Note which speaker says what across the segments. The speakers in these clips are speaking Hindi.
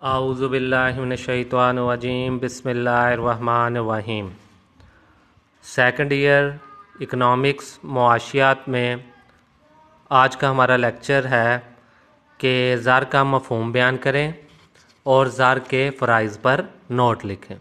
Speaker 1: आऊज़ुबिल्लाहिमिनश्शैतानिर्रजीम बिस्मिल्लाहिर्रहमानिर्रहीम। सेकंड ईयर इकनॉमिक्स मुआशियात में आज का हमारा लेक्चर है कि ज़र का मफ़हूम बयान करें और ज़र के फ़राइज़ पर नोट लिखें।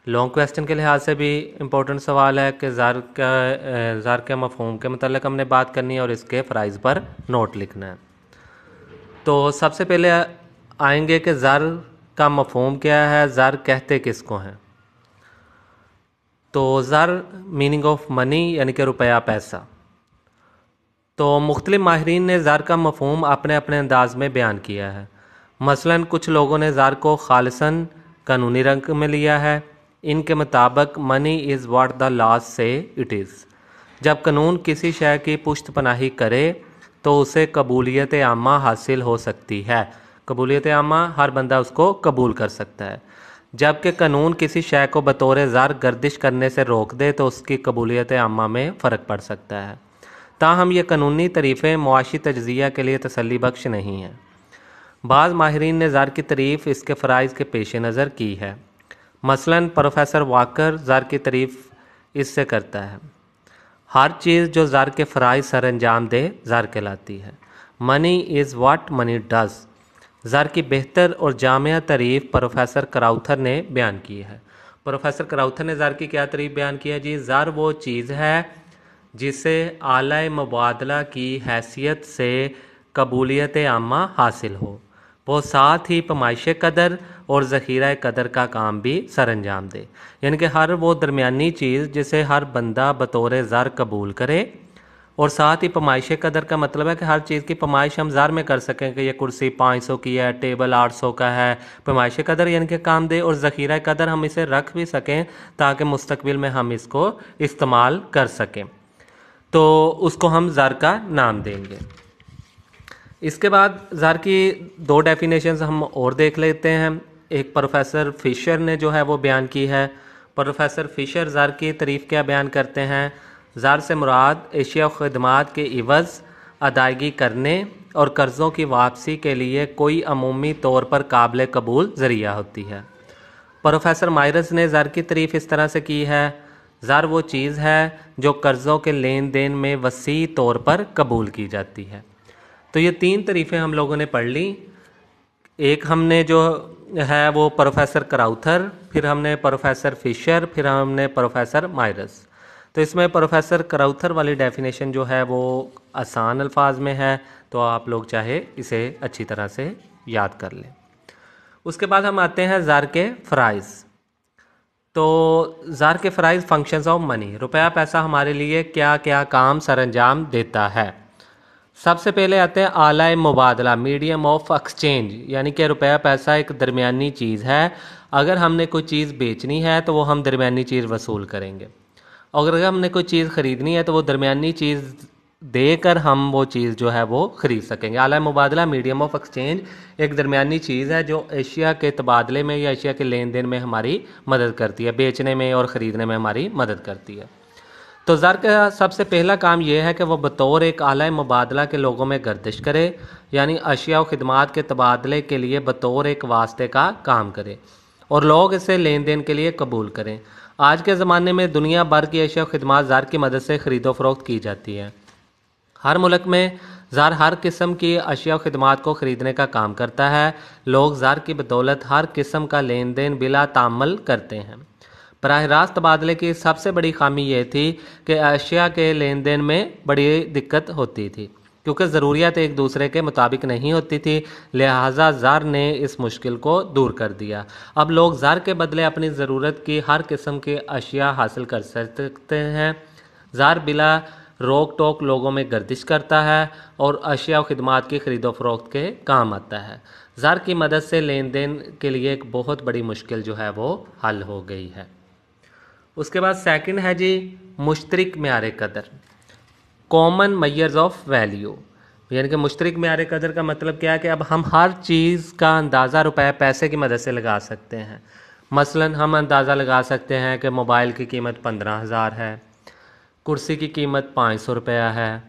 Speaker 1: लॉन्ग क्वेश्चन के लिहाज से भी इम्पोर्टेंट सवाल है कि ज़र के मफ़हूम के मतलब हमने बात करनी है और इसके फ़राइज़ पर नोट लिखना है। तो सबसे पहले आएंगे कि ज़र का मफ़हूम क्या है, ज़र कहते किसको हैं। तो ज़र मीनिंग ऑफ मनी यानी कि रुपया पैसा। तो मुख्तलिफ माहिरीन ने ज़र का मफ़हूम अपने अपने अंदाज में बयान किया है। मसलन कुछ लोगों ने ज़र को खालिसन कानूनी रंग में लिया है। इनके मुताबिक money is what the laws say it is. जब कानून किसी शय की पुश्त पनाही करे तो उसे कबूलियत आमा हासिल हो सकती है। कबूलियत आमा हर बंदा उसको कबूल कर सकता है। जबकि कानून किसी शय को बतौर ज़र गर्दिश करने से रोक दे तो उसकी कबूलियत आमा में फ़र्क पड़ सकता है। ताहम ये कानूनी तरीफ़ें मुआशी तज्ज़िया के लिए तसल्ली बख्श नहीं हैं। बाज़ माहिरीन ने ज़र की तारीफ़ इसके फ़राइज़ के पेश नज़र की है। मसलन प्रोफेसर वाकर ज़र की तारीफ़ इससे करता है, हर चीज़ जो ज़र के फ़राइज़ सर अंजाम दे ज़र कहलाती है। Money is what money does. ज़र की बेहतर और जामिया तारीफ़ प्रोफेसर कराउथर ने बयान की है। प्रोफेसर कराउथर ने ज़र की क्या तारीफ़ बयान की है जी? ज़र वो चीज़ है जिसे आला मुबादला की हैसियत से कबूलियत आमा हासिल हो, वो साथ ही पमाइश कदर और ज़ख़ीरा कदर का काम भी सर अंजाम दे। यानी कि हर वो दरमियानी चीज़ जिसे हर बंदा बतौर ज़र कबूल करे, और साथ ही पमाइश कदर का मतलब है कि हर चीज़ की पमाइश हम ज़र में कर सकें कि ये कुर्सी 500 की है, टेबल 800 का है। पमाइश कदर यानी कि काम दे, और ज़ख़ीरा कदर हम इसे रख भी सकें ताकि मुस्तकबिल में हम इसको इस्तेमाल कर सकें, तो उसको हम ज़र का नाम देंगे। इसके बाद ज़र की दो डेफिनेशंस हम और देख लेते हैं। एक प्रोफेसर फिशर ने जो है वो बयान की है। प्रोफेसर फिशर ज़र की तारीफ़ क्या बयान करते हैं? ज़र से मुराद एशिया और ख़दमात के इवज़ अदायगी करने और कर्ज़ों की वापसी के लिए कोई अमूमी तौर पर काबिल कबूल ज़रिया होती है। प्रोफेसर मायरस ने ज़र की तारीफ़ इस तरह से की है, ज़र वो चीज़ है जो कर्ज़ों के लेन देन में वसी तौर पर कबूल की जाती है। तो ये तीन तारीफ़ें हम लोगों ने पढ़ ली। एक हमने जो है वो प्रोफेसर कराउथर, फिर हमने प्रोफेसर फिशर, फिर हमने प्रोफेसर मायरस। तो इसमें प्रोफेसर कराउथर वाली डेफिनेशन जो है वो आसान अल्फाज में है, तो आप लोग चाहे इसे अच्छी तरह से याद कर लें। उसके बाद हम आते हैं ज़र के फ़राइज़। तो ज़र के फ़राइज़ फंक्शंस ऑफ मनी, रुपया पैसा हमारे लिए क्या क्या काम सर अंजाम देता है। सबसे पहले आते हैं आला मुबादला, मीडियम ऑफ एक्सचेंज, यानी कि रुपया पैसा एक दरमियानी चीज़ है। अगर हमने कोई चीज़ बेचनी है तो वो हम दरमियानी चीज़ वसूल करेंगे, और अगर हमने कोई चीज़ ख़रीदनी है तो वो दरमियानी चीज़ देकर हम वो चीज़ जो है वो ख़रीद सकेंगे। आला मुबादला, मीडियम ऑफ एक्सचेंज, एक दरमियानी चीज़ है जो एशिया के तबादले में या एशिया के लेन देन में हमारी मदद करती है, बेचने में और ख़रीदने में हमारी मदद करती है। तो ज़र का सबसे पहला काम यह है कि वह बतौर एक आला मुबादला के लोगों में गर्दिश करे, यानी अशिया और ख़िदमात के तबादले के लिए बतौर एक वास्ते का काम करे और लोग इसे लेन देन के लिए कबूल करें। आज के ज़माने में दुनिया भर की अशिया और ख़िदमात ज़र की मदद से ख़रीदो फ़रोख्त की जाती है। हर मुल्क में ज़र हर किस्म की अशिया और ख़िदमात को ख़रीदने का काम करता है। लोग ज़र की बदौलत हर किस्म का लेन देन बिला तामल करते हैं। बराह रास्त तबादले की सबसे बड़ी खामी यह थी कि अशिया के लेन देन में बड़ी दिक्कत होती थी, क्योंकि ज़रूरियात एक दूसरे के मुताबिक नहीं होती थी। लिहाजा ज़र ने इस मुश्किल को दूर कर दिया। अब लोग ज़र के बदले अपनी ज़रूरत की हर किस्म की अशिया हासिल कर सकते हैं। ज़र बिला रोक टोक लोगों में गर्दिश करता है और अशिया और ख़िदमात की ख़रीदो फ़रोख्त के काम आता है। ज़र की मदद से लेन देन के लिए एक बहुत बड़ी मुश्किल जो है वो हल हो गई है। उसके बाद सेकंड है जी मुश्तरक म्यार कदर, कॉमन मेजर्स ऑफ वैल्यू। यानी कि मुश्तरक म्यार कदर का मतलब क्या है कि अब हम हर चीज़ का अंदाज़ा रुपए पैसे की मदद से लगा सकते हैं। मसलन हम अंदाज़ा लगा सकते हैं कि मोबाइल की कीमत 15,000 है, कुर्सी की कीमत 500 रुपया है,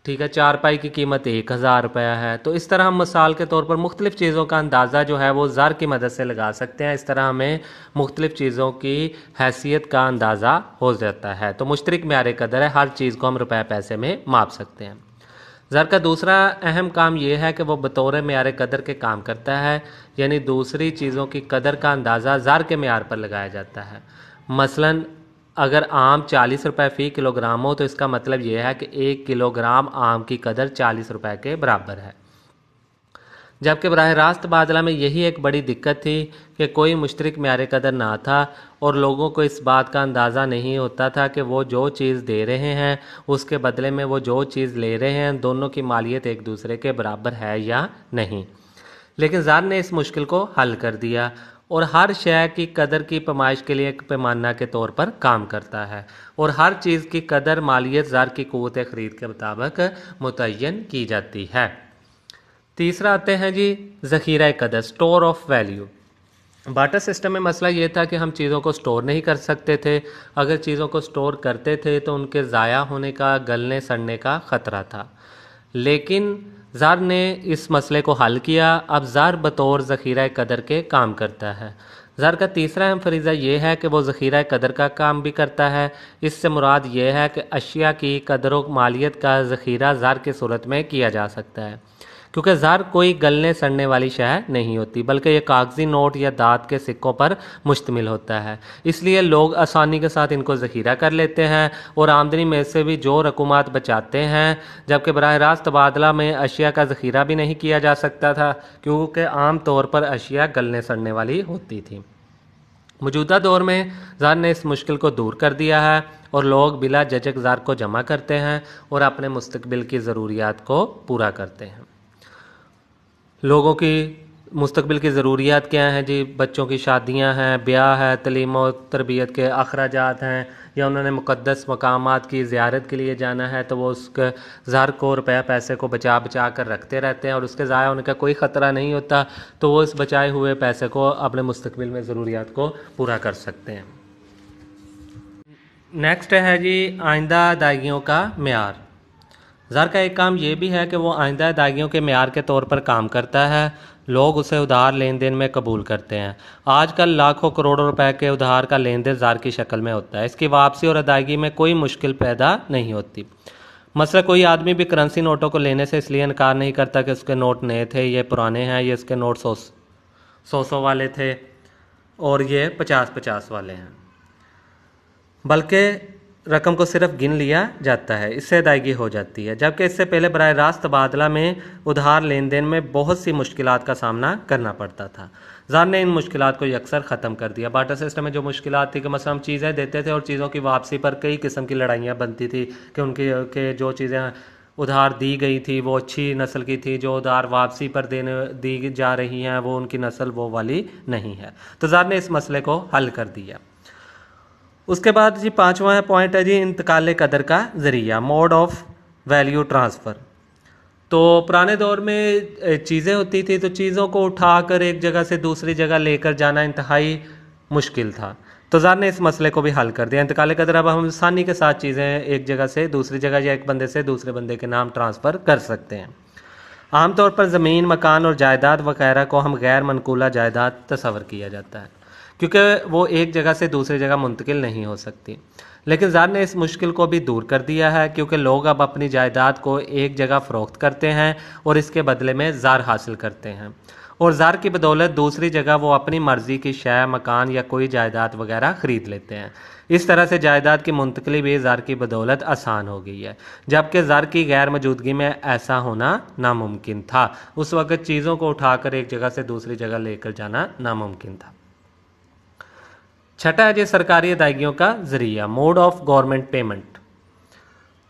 Speaker 1: ठीक है, चारपाई की कीमत 1000 रुपया है। तो इस तरह हम मिसाल के तौर पर मुख्तलिफ़ चीज़ों का अंदाज़ा जो है वो ज़र की मदद से लगा सकते हैं। इस तरह हमें मुख्तलिफ़ चीज़ों की हैसियत का अंदाज़ा हो जाता है। तो मुश्तरक म्यार कदर है, हर चीज़ को हम रुपये पैसे में माप सकते हैं। ज़र का दूसरा अहम काम यह है कि वो बतौर म्यार कदर के काम करता है, यानी दूसरी चीज़ों की कदर का अंदाज़ा ज़र के म्यार पर लगाया जाता है। मसलन अगर आम 40 रुपये फ़ी किलोग्राम हो तो इसका मतलब यह है कि 1 किलोग्राम आम की कदर 40 रुपये के बराबर है। जबकि बराह रास्त तबादला में यही एक बड़ी दिक्कत थी कि कोई मुश्तरक म्यार कदर ना था और लोगों को इस बात का अंदाज़ा नहीं होता था कि वो जो चीज़ दे रहे हैं उसके बदले में वो जो चीज़ ले रहे हैं दोनों की मालियत एक दूसरे के बराबर है या नहीं। लेकिन ज़र ने इस मुश्किल को हल कर दिया और हर शय की कदर की पैमाइश के लिए एक पैमाना के तौर पर काम करता है और हर चीज़ की कदर मालियत ज़र की क़ुव्वत ख़रीद के मुताबिक मुतय्यन की जाती है। तीसरा आते हैं जी ज़ख़ीरा कदर, store of value. Barter system में मसला ये था कि हम चीज़ों को स्टोर नहीं कर सकते थे। अगर चीज़ों को स्टोर करते थे तो उनके ज़ाया होने का, गलने सड़ने का ख़तरा था। लेकिन ज़र ने इस मसले को हल किया। अब ज़र बतौर ज़ख़ीरा कदर के काम करता है। ज़र का तीसरा अहम फरीज़ा ये है कि वो ज़ख़ीरा कदर का काम भी करता है। इससे मुराद ये है कि अशिया की कदर व मालियत का ज़ख़ीरा ज़र की सूरत में किया जा सकता है, क्योंकि ज़र कोई गलने सड़ने वाली शय नहीं होती बल्कि ये कागज़ी नोट या दाँत के सिक्कों पर मुश्तमिल होता है। इसलिए लोग आसानी के साथ इनको ज़ख़ीरा कर लेते हैं और आमदनी में से भी जो रकूमात बचाते हैं। जबकि बराह रास्त तबादला में अशिया का ज़ख़ीरा भी नहीं किया जा सकता था, क्योंकि आम तौर पर अशिया गलने सड़ने वाली होती थी। मौजूदा दौर में ज़र ने इस मुश्किल को दूर कर दिया है और लोग बिला झिझक ज़र को जमा करते हैं और अपने मुस्तकबिल की ज़रूरियात को पूरा करते हैं। लोगों की मुस्तकबिल की ज़रूरियात क्या हैं जी? बच्चों की शादियां हैं, ब्याह है, तलीम और तरबियत के अखराजात हैं, या उन्होंने मुक़द्दस मकामात की ज़ियारत के लिए जाना है तो वो उसके ज़र को रुपया पैसे को बचा बचा कर रखते रहते हैं और उसके ज़ाया होने का कोई ख़तरा नहीं होता, तो वो इस बचाए हुए पैसे को अपने मुस्तकबिल में ज़रूरियात को पूरा कर सकते हैं। नेक्स्ट है जी आइंदा अदायगियों का म्यार। ज़र का एक काम यह भी है कि वो आइंदा अदायगियों के म्यार के तौर पर काम करता है। लोग उसे उधार लेन देन में कबूल करते हैं। आजकल लाखों करोड़ों रुपए के उधार का लेन देन ज़र की शक्ल में होता है। इसकी वापसी और अदायगी में कोई मुश्किल पैदा नहीं होती। मसला कोई आदमी भी करेंसी नोटों को लेने से इसलिए इनकार नहीं करता कि उसके नोट नए थे, ये पुराने हैं, ये इसके नोट 100 वाले थे और ये 50 वाले हैं, बल्कि रकम को सिर्फ गिन लिया जाता है, इससे अदायगी हो जाती है। जबकि इससे पहले बराह रास्त तबादला में उधार लेन देन में बहुत सी मुश्किलात का सामना करना पड़ता था। ज़र ने इन मुश्किलात को यकसर ख़त्म कर दिया। बार्टर सिस्टम में जो मुश्किलात थी कि मसलन हम चीज़ें देते थे और चीज़ों की वापसी पर कई किस्म की लड़ाइयाँ बनती थी कि उनकी जो चीज़ें उधार दी गई थी वो अच्छी नस्ल की थी, जो उधार वापसी पर दी जा रही हैं वो उनकी नस्ल वो वाली नहीं है। तो ज़र ने इस मसले को हल कर दिया। उसके बाद जी पाँचवा पॉइंट है जी इंतकाल कदर का ज़रिया, मोड ऑफ वैल्यू ट्रांसफ़र। तो पुराने दौर में चीज़ें होती थी तो चीज़ों को उठाकर एक जगह से दूसरी जगह लेकर जाना इंतहाई मुश्किल था। तो ज़र ने इस मसले को भी हल कर दिया। इंतकाल कदर अब हम आसानी के साथ चीज़ें एक जगह से दूसरी जगह या एक बंदे से दूसरे बंदे के नाम ट्रांसफ़र कर सकते हैं। आमतौर पर ज़मीन, मकान और जायदाद वगैरह को हम गैर मनकूला जायदाद तस्वर किया जाता है, क्योंकि वो एक जगह से दूसरी जगह मुंतकिल नहीं हो सकती। लेकिन ज़र ने इस मुश्किल को भी दूर कर दिया है, क्योंकि लोग अब अपनी जायदाद को एक जगह फ़रोख्त करते हैं और इसके बदले में ज़र हासिल करते हैं और ज़र की बदौलत दूसरी जगह वो अपनी मर्ज़ी की शय, मकान या कोई जायदाद वगैरह ख़रीद लेते हैं। इस तरह से जायदाद की मुंतकली भी ज़र की बदौलत आसान हो गई है, जबकि ज़र की गैर मौजूदगी में ऐसा होना नामुमकिन था। उस वक़्त चीज़ों को उठाकर एक जगह से दूसरी जगह लेकर जाना नामुमकिन था। छठा है जी सरकारी अदायगियों का ज़रिया, मोड ऑफ गवर्नमेंट पेमेंट।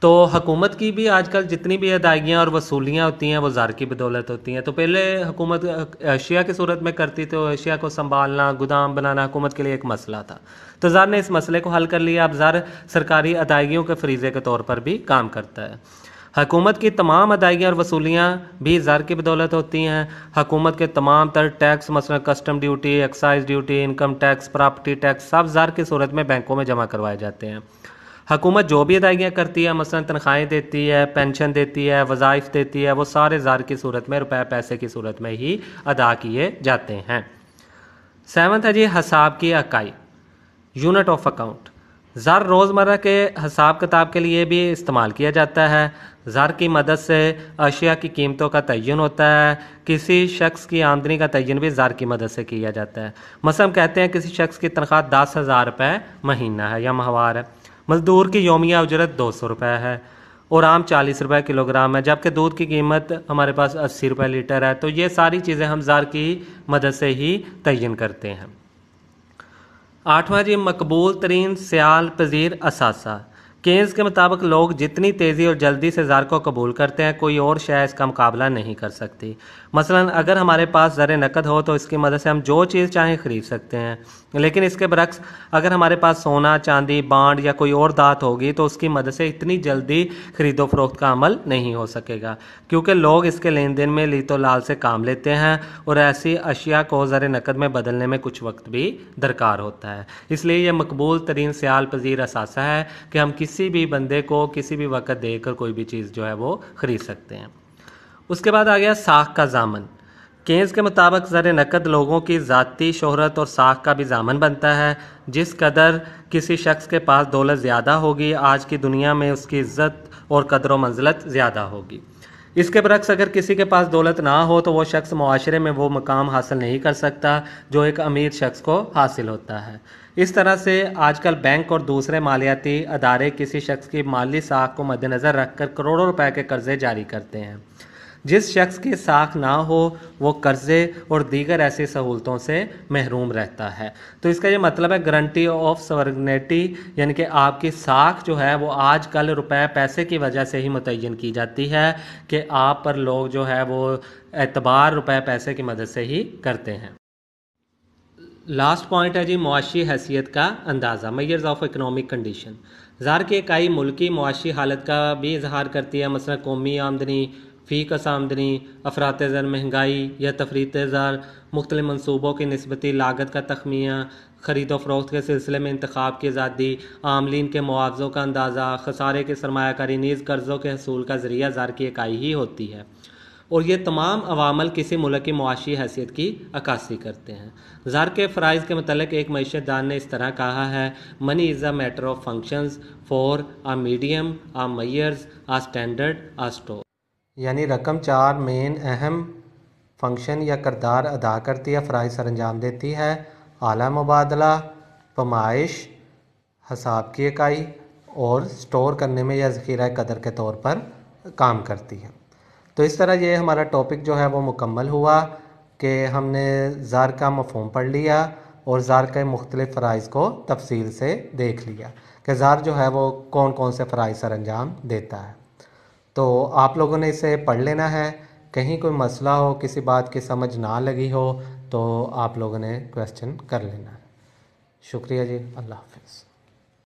Speaker 1: तो हुकूमत की भी आजकल जितनी भी अदायगियाँ और वसूलियाँ होती हैं वो ज़र की बदौलत होती हैं। तो पहले हुकूमत अशिया की सूरत में करती तो अशिया को संभालना, गोदाम बनाना हुकूमत के लिए एक मसला था। तो ज़र ने इस मसले को हल कर लिया। अब ज़र सरकारी अदायगियों के फरीज़े के तौर पर भी काम करता है। हुकूमत की तमाम अदायगियाँ और वसूलियाँ भी ज़र की बदौलत होती हैं। हुकूमत के तमाम तर टैक्स, मसलन custom duty, excise duty, income tax, property tax, सब ज़र की सूरत में बैंकों में जमा करवाए जाते हैं। हुकूमत जो भी अदायगियाँ करती है, मसलन तनख्वाहें देती है, पेंशन देती है, वज़ाइफ देती है, वो सारे ज़ार की सूरत में, रुपए पैसे की सूरत में ही अदा किए जाते हैं। 7 है जी हिसाब की इकाई, यूनिट ऑफ अकाउंट। ज़र रोज़मर्रा के हिसाब किताब के लिए भी इस्तेमाल किया जाता है। ज़र की मदद से अशिया की कीमतों का तयन होता है। किसी शख्स की आमदनी का तयन भी ज़र की मदद से किया जाता है। मसलन कहते हैं किसी शख्स की तनख्वाह 10,000 रुपये महीना है या माहवार है, मजदूर की यौमिया उजरत 200 रुपये है और आम 40 रुपये किलोग्राम है, जबकि दूध की कीमत हमारे पास 80 रुपये लीटर है। तो ये सारी चीज़ें हम ज़र की मदद से ही तयन करते हैं। 8वां जी मकबूल तरीन सियाल पजीर असासा। केन्स के मुताबिक लोग जितनी तेज़ी और जल्दी से ज़र को कबूल करते हैं, कोई और शय इसका मुकाबला नहीं कर सकती। मसलन अगर हमारे पास ज़र नकद हो तो इसकी मदद से हम जो चीज़ चाहें ख़रीद सकते हैं, लेकिन इसके बरक्स अगर हमारे पास सोना, चांदी, बांड या कोई और दात होगी तो उसकी मदद से इतनी जल्दी ख़रीदो फरोख्त का अमल नहीं हो सकेगा, क्योंकि लोग इसके लेन देन में लीतो लाल से काम लेते हैं और ऐसी अशिया को ज़र नकद में बदलने में कुछ वक्त भी दरकार होता है। इसलिए यह मकबूल तरीन सियाल पजीर असासा है कि हम किसी भी बंदे को किसी भी वक्त देकर कोई भी चीज़ जो है वो ख़रीद सकते हैं। उसके बाद आ गया साख का जामन। केन्स के मुताबिक ज़र नकद लोगों की ज़ाती शोहरत और साख का भी जामन बनता है। जिस कदर किसी शख्स के पास दौलत ज़्यादा होगी, आज की दुनिया में उसकी इज़्ज़त और कदर व मंजिलत ज़्यादा होगी। इसके बरक्स अगर किसी के पास दौलत ना हो तो वो शख्स मुआशरे में वो मकाम हासिल नहीं कर सकता जो एक अमीर शख्स को हासिल होता है। इस तरह से आजकल बैंक और दूसरे मालियाती अदारे किसी शख्स की माली साख को मद्देनज़र रखकर करोड़ों रुपए के कर्जे जारी करते हैं। जिस शख्स की साख ना हो वो कर्जे और दीगर ऐसी सहूलतों से महरूम रहता है। तो इसका ये मतलब है गारंटी ऑफ सॉवरेनिटी, यानी कि आपकी साख जो है वो आजकल रुपए पैसे की वजह से ही मुतय्यन की जाती है कि आप पर लोग जो है वो एतबार रुपए पैसे की मदद से ही करते हैं। लास्ट पॉइंट है जी मुआशी हैसियत का अंदाज़ा, मेजर्स ऑफ इकनॉमिक कंडीशन। ज़र की इकाई मुल्की मुआशी हालत का भी इजहार करती है। मसलन कौमी आमदनी, फ़ी कस आमदनी, अफरात ज़र महंगाई या तफरीत ज़र, मुख्तलिफ मनसूबों की निस्बती लागत का तखमिया, ख़रीदो फ़रोख्त के सिलसिले में इंतखाब की आज़ादी, आमलीन के मुआवज़ों का अंदाज़ा, खसारे की सरमायाकारी, नीज़ कर्ज़ों के हसूल का ज़रिया ज़र की इकाई ही होती है। और ये तमाम अवामल किसी मुल्क की मुआशी हैसियत की अक्कासी करते हैं। ज़र के फ़राइज़ के मतलब एक मईशतदान ने इस तरह कहा है, money is a matter of functions for a medium, a मयर्स, आ स्टैंडर्ड, आ स्टोर। यानी रकम 4 मेन अहम फंक्शन या किरदार अदा करती है, फ़राइज़ सर अंजाम देती है। आला मुबादला, पमाइश, हिसाब की इकाई और स्टोर करने में या ज़ख़ीरा कदर के तौर पर काम करती है। तो इस तरह ये हमारा टॉपिक जो है वो मुकम्मल हुआ कि हमने ज़र का मफ़हूम पढ़ लिया और ज़र के मुख्तलिफ़ फ़राइज़ को तफसील से देख लिया कि ज़र जो है वो कौन कौन से फ़राइज़ सर अंजाम देता है। तो आप लोगों ने इसे पढ़ लेना है। कहीं कोई मसला हो, किसी बात की समझ ना लगी हो तो आप लोगों ने क्वेश्चन कर लेना है। शुक्रिया जी, अल्लाह हाफ़िज़।